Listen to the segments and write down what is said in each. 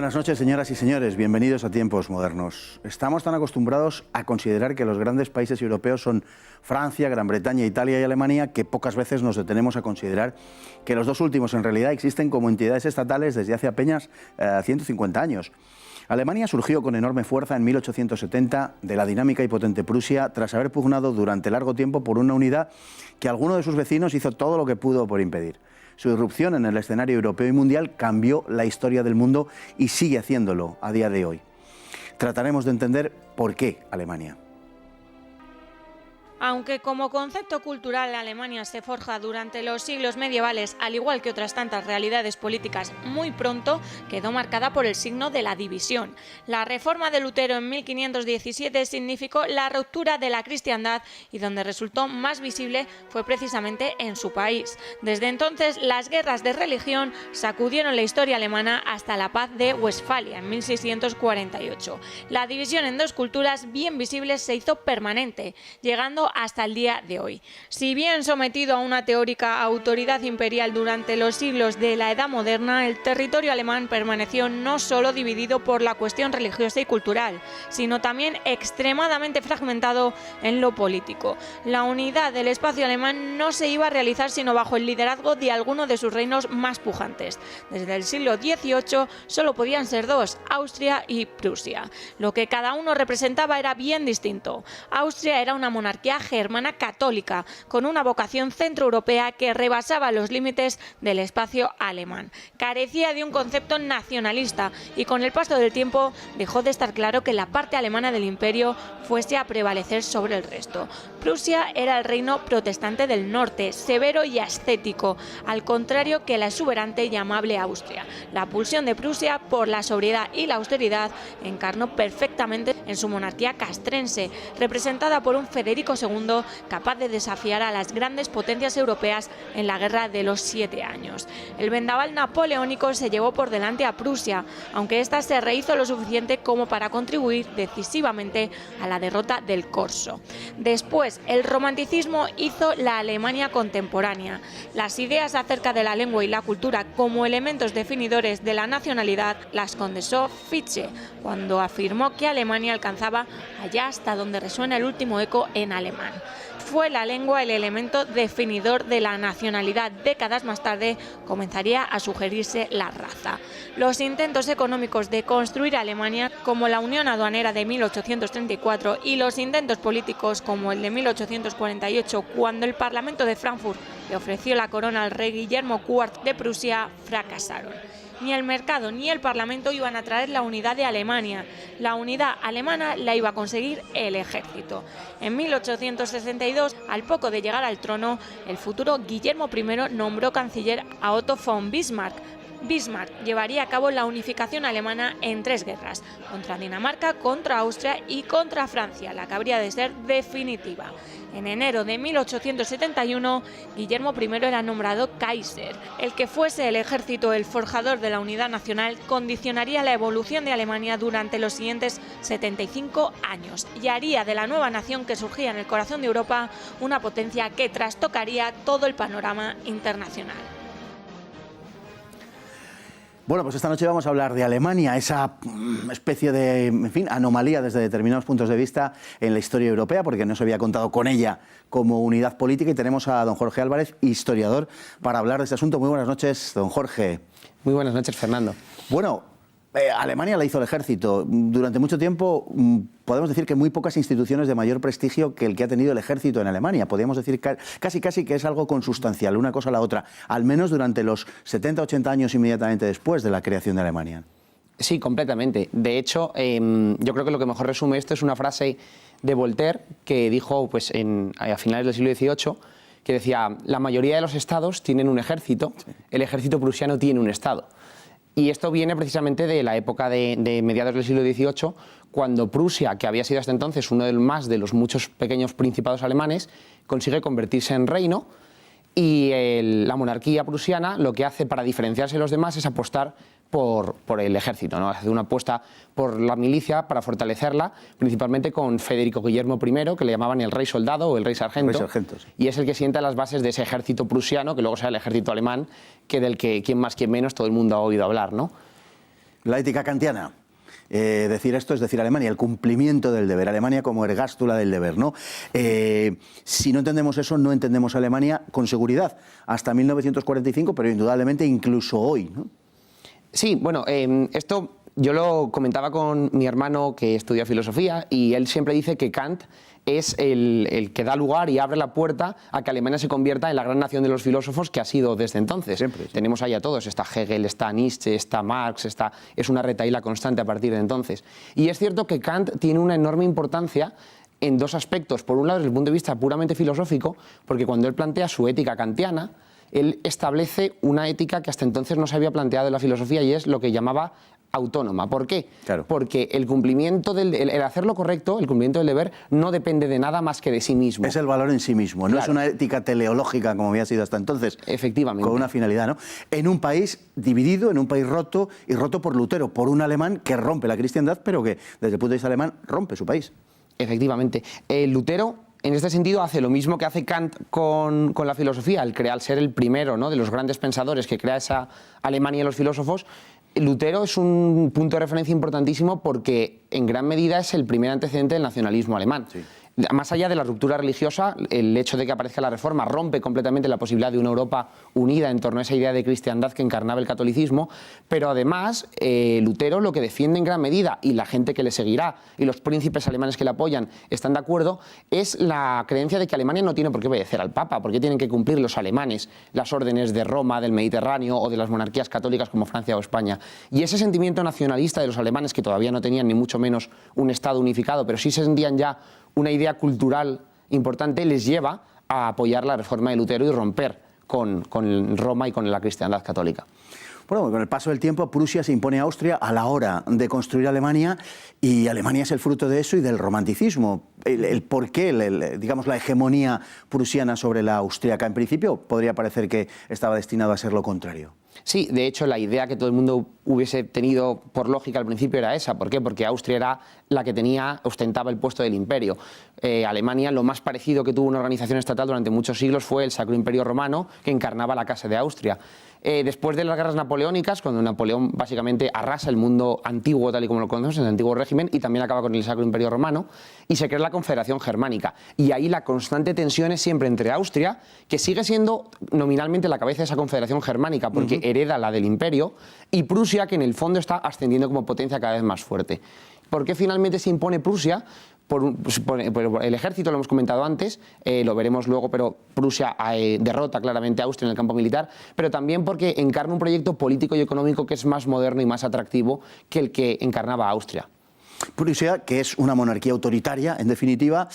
buenas noches, señoras y señores. Bienvenidos a Tiempos Modernos. Estamos tan acostumbrados a considerar que los grandes países europeos son Francia, Gran Bretaña, Italia y Alemania, que pocas veces nos detenemos a considerar que los dos últimos en realidad existen como entidades estatales desde hace apenas 150 años. Alemania surgió con enorme fuerza en 1870 de la dinámica y potente Prusia tras haber pugnado durante largo tiempo por una unidad que alguno de sus vecinos hizo todo lo que pudo por impedir. Su irrupción en el escenario europeo y mundial cambió la historia del mundo y sigue haciéndolo a día de hoy. Trataremos de entender por qué Alemania. Aunque como concepto cultural Alemania se forja durante los siglos medievales, al igual que otras tantas realidades políticas, muy pronto quedó marcada por el signo de la división. La reforma de Lutero en 1517 significó la ruptura de la cristiandad y donde resultó más visible fue precisamente en su país. Desde entonces, las guerras de religión sacudieron la historia alemana hasta la paz de Westfalia en 1648. La división en dos culturas bien visibles se hizo permanente, llegando hasta el día de hoy. Si bien sometido a una teórica autoridad imperial durante los siglos de la Edad Moderna, el territorio alemán permaneció no solo dividido por la cuestión religiosa y cultural, sino también extremadamente fragmentado en lo político. La unidad del espacio alemán no se iba a realizar sino bajo el liderazgo de alguno de sus reinos más pujantes. Desde el siglo XVIII solo podían ser dos, Austria y Prusia. Lo que cada uno representaba era bien distinto. Austria era una monarquía germana católica, con una vocación centroeuropea que rebasaba los límites del espacio alemán. Carecía de un concepto nacionalista y con el paso del tiempo dejó de estar claro que la parte alemana del imperio fuese a prevalecer sobre el resto. Prusia era el reino protestante del norte, severo y ascético, al contrario que la exuberante y amable Austria. La pulsión de Prusia por la sobriedad y la austeridad encarnó perfectamente en su monarquía castrense, representada por un Federico II capaz de desafiar a las grandes potencias europeas en la Guerra de los 7 años. El vendaval napoleónico se llevó por delante a Prusia, aunque ésta se rehízo lo suficiente como para contribuir decisivamente a la derrota del Corso. Después, el romanticismo hizo la Alemania contemporánea. Las ideas acerca de la lengua y la cultura como elementos definidores de la nacionalidad las condensó Fichte, cuando afirmó que Alemania alcanzaba allá hasta donde resuena el último eco en alemán. Fue la lengua el elemento definidor de la nacionalidad. Décadas más tarde comenzaría a sugerirse la raza. Los intentos económicos de construir Alemania, como la Unión Aduanera de 1834, y los intentos políticos, como el de 1848, cuando el Parlamento de Frankfurt le ofreció la corona al rey Guillermo IV de Prusia, fracasaron. Ni el mercado ni el Parlamento iban a traer la unidad de Alemania. La unidad alemana la iba a conseguir el ejército. En 1862, al poco de llegar al trono, el futuro Guillermo I nombró canciller a Otto von Bismarck. Bismarck llevaría a cabo la unificación alemana en 3 guerras, contra Dinamarca, contra Austria y contra Francia, la que habría de ser definitiva. En enero de 1871, Guillermo I era nombrado Kaiser. El que fuese el ejército el forjador de la unidad nacional condicionaría la evolución de Alemania durante los siguientes 75 años y haría de la nueva nación que surgía en el corazón de Europa una potencia que trastocaría todo el panorama internacional. Bueno, pues esta noche vamos a hablar de Alemania, esa especie de, anomalía desde determinados puntos de vista en la historia europea, porque no se había contado con ella como unidad política, y tenemos a don Jorge Álvarez, historiador, para hablar de este asunto. Muy buenas noches, don Jorge. Muy buenas noches, Fernando. Bueno, Alemania la hizo el ejército. Durante mucho tiempo podemos decir que muy pocas instituciones de mayor prestigio que el que ha tenido el ejército en Alemania. Podríamos decir casi que es algo consustancial, una cosa a la otra, al menos durante los 70-80 años inmediatamente después de la creación de Alemania. Sí, completamente. De hecho, yo creo que lo que mejor resume esto es una frase de Voltaire que dijo pues, a finales del siglo XVIII, que decía: la mayoría de los estados tienen un ejército, el ejército prusiano tiene un estado. Y esto viene precisamente de la época de mediados del siglo XVIII, cuando Prusia, que había sido hasta entonces uno de los muchos pequeños principados alemanes, consigue convertirse en reino, y la monarquía prusiana lo que hace para diferenciarse de los demás es apostar por el ejército, ¿no? Hace una apuesta por la milicia para fortalecerla, principalmente con Federico Guillermo I, que le llamaban el rey soldado o el rey sargento, Sí. Y es el que sienta las bases de ese ejército prusiano, que luego será el ejército alemán, que del que quien más, quien menos, todo el mundo ha oído hablar, ¿no? La ética kantiana. Decir esto es decir Alemania, el cumplimiento del deber. Alemania como ergástula del deber, ¿no? Si no entendemos eso, no entendemos a Alemania con seguridad. Hasta 1945, pero indudablemente incluso hoy, ¿no? Sí, bueno, esto yo lo comentaba con mi hermano que estudia filosofía y él siempre dice que Kant es el que da lugar y abre la puerta a que Alemania se convierta en la gran nación de los filósofos que ha sido desde entonces. Siempre, sí. Tenemos ahí a todos, está Hegel, está Nietzsche, está Marx, es una retahíla constante a partir de entonces. Y es cierto que Kant tiene una enorme importancia en dos aspectos. Por un lado, desde el punto de vista puramente filosófico, porque cuando él plantea su ética kantiana, él establece una ética que hasta entonces no se había planteado en la filosofía y es lo que llamaba autónoma. ¿Por qué? Claro. Porque el cumplimiento el hacer lo correcto, el cumplimiento del deber, no depende de nada más que de sí mismo. Es el valor en sí mismo, no es una ética teleológica como había sido hasta entonces. Efectivamente. Con una finalidad, ¿no? En un país dividido, en un país roto, y roto por Lutero, por un alemán que rompe la cristiandad, pero que desde el punto de vista alemán rompe su país. Efectivamente. Lutero, en este sentido, hace lo mismo que hace Kant con la filosofía, al ser el primero, ¿no?, de los grandes pensadores que crea esa Alemania de los filósofos. Lutero es un punto de referencia importantísimo porque en gran medida es el primer antecedente del nacionalismo alemán. Sí. Más allá de la ruptura religiosa, el hecho de que aparezca la Reforma rompe completamente la posibilidad de una Europa unida en torno a esa idea de cristiandad que encarnaba el catolicismo, pero además Lutero lo que defiende en gran medida, y la gente que le seguirá y los príncipes alemanes que le apoyan están de acuerdo, es la creencia de que Alemania no tiene por qué obedecer al Papa, porque tienen que cumplir los alemanes las órdenes de Roma, del Mediterráneo o de las monarquías católicas como Francia o España. Y ese sentimiento nacionalista de los alemanes, que todavía no tenían ni mucho menos un Estado unificado, pero sí se sentían ya una idea cultural importante, les lleva a apoyar la reforma de Lutero y romper con Roma y con la cristiandad católica. Bueno, con el paso del tiempo, Prusia se impone a Austria a la hora de construir Alemania, y Alemania es el fruto de eso y del romanticismo. El por qué, digamos, la hegemonía prusiana sobre la austríaca. En principio, podría parecer que estaba destinado a ser lo contrario. Sí, de hecho, la idea que todo el mundo hubiese tenido por lógica al principio era esa. ¿Por qué? Porque Austria era la que ostentaba el puesto del imperio. Alemania, lo más parecido que tuvo una organización estatal durante muchos siglos fue el Sacro Imperio Romano, que encarnaba la Casa de Austria. Después de las guerras napoleónicas, cuando Napoleón básicamente arrasa el mundo antiguo tal y como lo conocemos, en el antiguo régimen, y también acaba con el Sacro Imperio Romano, y se crea la Confederación Germánica. Y ahí la constante tensión es siempre entre Austria, que sigue siendo nominalmente la cabeza de esa Confederación Germánica, porque hereda la del imperio, y Prusia, que en el fondo está ascendiendo como potencia cada vez más fuerte. ¿Por qué finalmente se impone Prusia? Por el ejército, lo hemos comentado antes, lo veremos luego, pero Prusia derrota claramente a Austria en el campo militar, pero también porque encarna un proyecto político y económico que es más moderno y más atractivo que el que encarnaba Austria. Prusia, que es una monarquía autoritaria, en definitiva,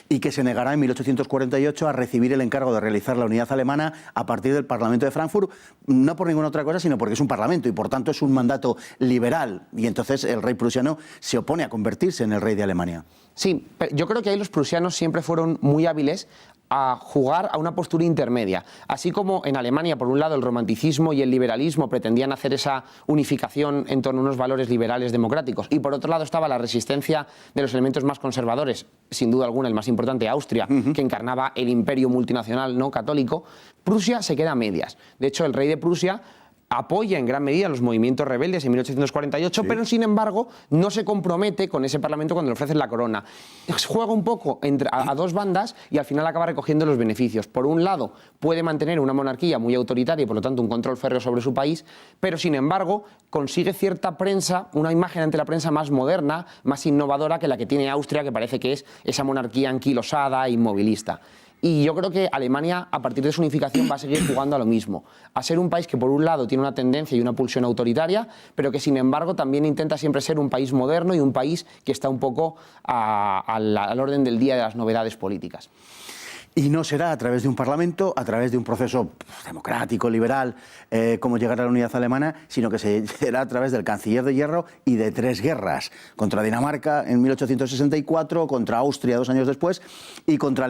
y que se negará en 1848 a recibir el encargo de realizar la unidad alemana a partir del Parlamento de Frankfurt, no por ninguna otra cosa, sino porque es un parlamento y por tanto es un mandato liberal, y entonces el rey prusiano se opone a convertirse en el rey de Alemania. Sí, yo creo que ahí los prusianos siempre fueron muy hábiles a jugar a una postura intermedia. Así como en Alemania, por un lado, el romanticismo y el liberalismo pretendían hacer esa unificación en torno a unos valores liberales democráticos, y por otro lado estaba la resistencia de los elementos más conservadores, sin duda alguna el más importante, Austria, que encarnaba el imperio multinacional no católico. Prusia se queda a medias. De hecho, el rey de Prusia apoya en gran medida los movimientos rebeldes en 1848, sí, pero sin embargo no se compromete con ese parlamento cuando le ofrecen la corona. Juega un poco a dos bandas y al final acaba recogiendo los beneficios. Por un lado, puede mantener una monarquía muy autoritaria y por lo tanto un control férreo sobre su país, pero sin embargo consigue cierta prensa, una imagen ante la prensa más moderna, más innovadora que la que tiene Austria, que parece que es esa monarquía anquilosada e inmovilista. Y yo creo que Alemania, a partir de su unificación, va a seguir jugando a lo mismo, a ser un país que por un lado tiene una tendencia y una pulsión autoritaria, pero que sin embargo también intenta siempre ser un país moderno y un país que está un poco al orden del día de las novedades políticas. Y no será a través de un parlamento, a través de un proceso democrático, liberal, como llegar a la unidad alemana, sino que será a través del canciller de hierro y de 3 guerras. Contra Dinamarca en 1864, contra Austria 2 años después, y contra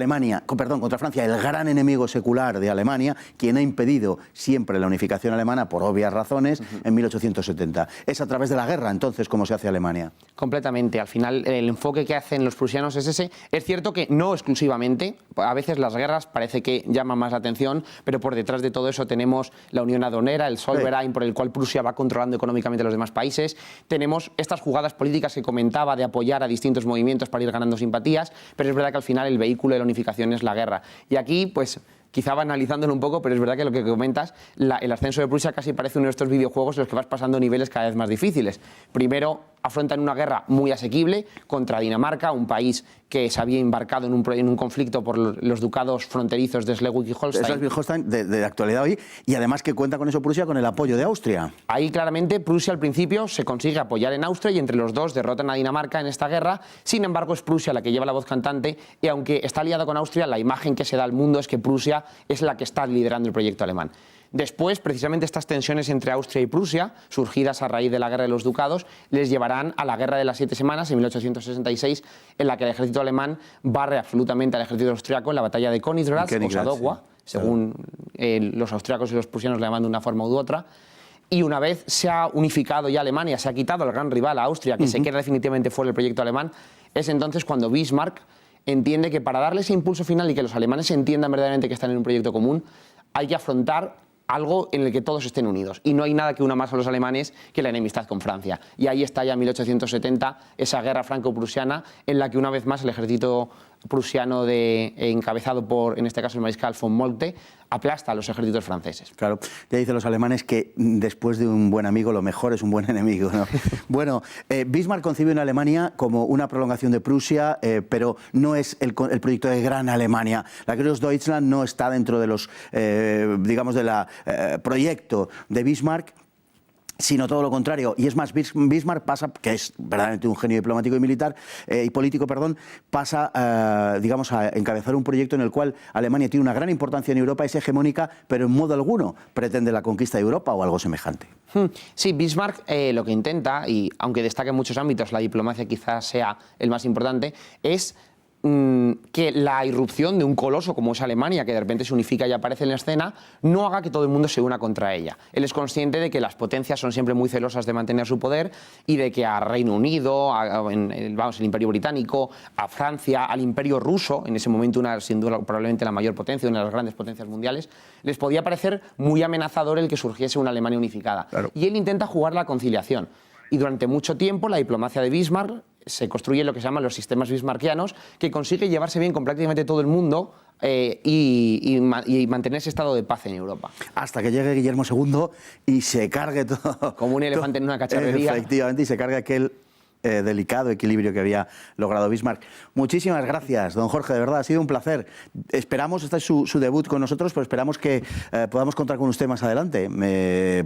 Francia, el gran enemigo secular de Alemania, quien ha impedido siempre la unificación alemana por obvias razones, en 1870. Es a través de la guerra, entonces, como se hace Alemania. Completamente. Al final, el enfoque que hacen los prusianos es ese. Es cierto que no exclusivamente, a veces países, las guerras parece que llaman más la atención, pero por detrás de todo eso tenemos la unión aduanera, el Zollverein, por el cual Prusia va controlando económicamente a los demás países. Tenemos estas jugadas políticas que comentaba de apoyar a distintos movimientos para ir ganando simpatías, pero es verdad que al final el vehículo de la unificación es la guerra. Y aquí, pues, quizá banalizándolo un poco, pero es verdad que lo que comentas, el ascenso de Prusia casi parece uno de estos videojuegos en los que vas pasando niveles cada vez más difíciles. Primero, afrontan una guerra muy asequible contra Dinamarca, un país que se había embarcado en un conflicto por los ducados fronterizos de Schleswig y Holstein. Schleswig-Holstein de actualidad hoy, y además que cuenta con eso Prusia, con el apoyo de Austria. Ahí claramente Prusia al principio se consigue apoyar en Austria y entre los dos derrotan a Dinamarca en esta guerra. Sin embargo, es Prusia la que lleva la voz cantante y aunque está aliada con Austria, la imagen que se da al mundo es que Prusia es la que está liderando el proyecto alemán. Después, precisamente estas tensiones entre Austria y Prusia, surgidas a raíz de la Guerra de los Ducados, les llevarán a la Guerra de las 7 Semanas, en 1866, en la que el ejército alemán barre absolutamente al ejército austriaco en la batalla de Königsgrätz o Sadowa, según los austriacos y los prusianos le llaman de una forma u otra. Y una vez se ha unificado ya Alemania, se ha quitado al gran rival, a Austria, que se queda definitivamente fuera del proyecto alemán, es entonces cuando Bismarck entiende que para darle ese impulso final y que los alemanes entiendan verdaderamente que están en un proyecto común, hay que afrontar algo en el que todos estén unidos. Y no hay nada que una más a los alemanes que la enemistad con Francia. Y ahí está ya en 1870 esa guerra franco-prusiana en la que una vez más el ejército prusiano encabezado por, en este caso, el mariscal von Moltke, aplasta a los ejércitos franceses. Claro, ya dicen los alemanes que después de un buen amigo lo mejor es un buen enemigo, ¿no? Bueno, Bismarck concibe una Alemania como una prolongación de Prusia, pero no es el proyecto de Gran Alemania. La Großdeutschland no está dentro de los, digamos, de la proyecto de Bismarck, sino todo lo contrario. Y es más, Bismarck pasa, que es verdaderamente un genio diplomático y militar, y político, perdón, pasa, digamos, a encabezar un proyecto en el cual Alemania tiene una gran importancia en Europa, es hegemónica, pero en modo alguno pretende la conquista de Europa o algo semejante. Sí, Bismarck lo que intenta, y aunque destaca en muchos ámbitos, la diplomacia quizás sea el más importante, es que la irrupción de un coloso como es Alemania, que de repente se unifica y aparece en la escena, no haga que todo el mundo se una contra ella. Él es consciente de que las potencias son siempre muy celosas de mantener su poder y de que a Reino Unido, el Imperio Británico, a Francia, al Imperio Ruso, en ese momento sin duda probablemente la mayor potencia, una de las grandes potencias mundiales, les podía parecer muy amenazador el que surgiese una Alemania unificada. Claro. Y él intenta jugar la conciliación. Y durante mucho tiempo la diplomacia de Bismarck se construye lo que se llaman los sistemas bismarckianos, que consigue llevarse bien con prácticamente todo el mundo y mantener ese estado de paz en Europa. Hasta que llegue Guillermo II y se cargue todo. Como un elefante en una cacharrería. Efectivamente, y se cargue aquel delicado equilibrio que había logrado Bismarck. Muchísimas gracias, don Jorge, de verdad, ha sido un placer. Esperamos, este es su debut con nosotros, pero esperamos que podamos contar con usted más adelante,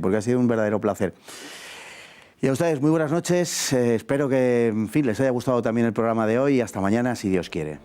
porque ha sido un verdadero placer. Y a ustedes, muy buenas noches. Espero que, en fin, les haya gustado también el programa de hoy y hasta mañana, si Dios quiere.